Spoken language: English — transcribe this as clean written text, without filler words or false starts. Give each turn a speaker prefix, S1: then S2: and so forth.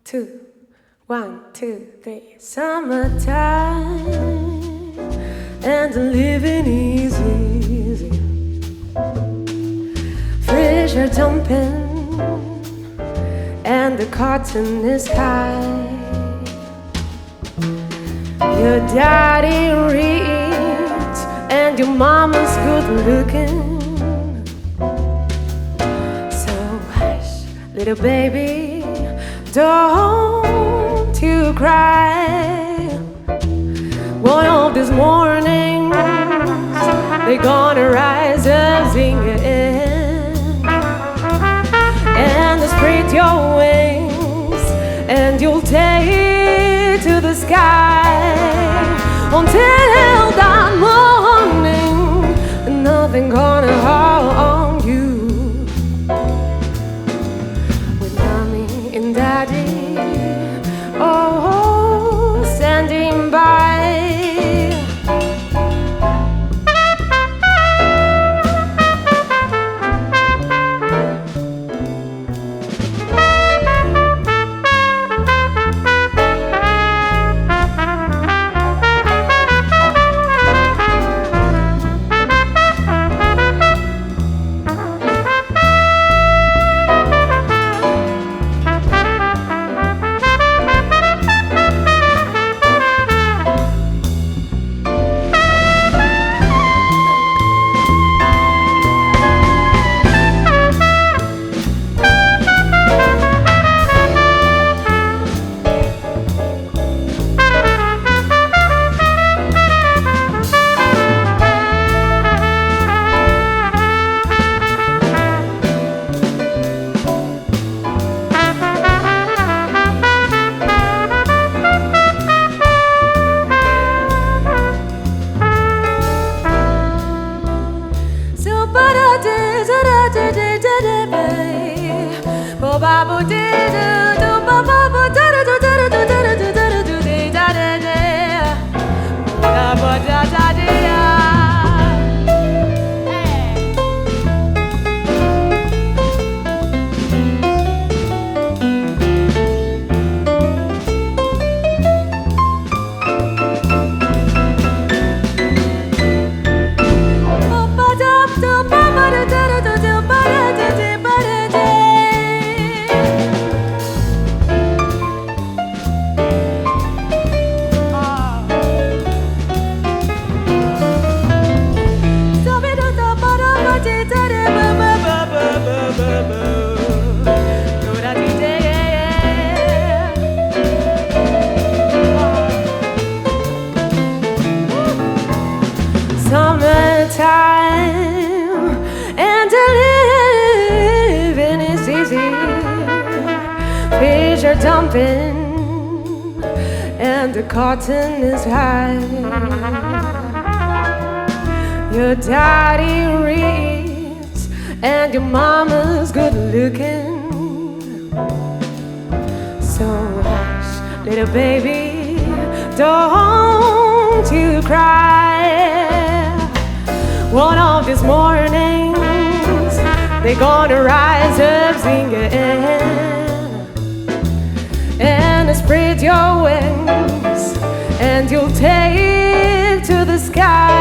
S1: two, 1, 2, 3. Summertime and the living is easy. Fish are jumping and the cotton is high. Your daddy reads and your mama's good looking. So hush, little baby, don't you cry. One of these mornings they're gonna rise up singing, and spread your wings and you'll take to the sky until that morning. Nothing gonna harm you. With mommy and daddy, oh, standing by. Dumping and the cotton is high. Your daddy reads and your mama's good looking. So hush, little baby, don't you cry. One of these mornings they're gonna rise up singing, spread your wings and you'll take to the sky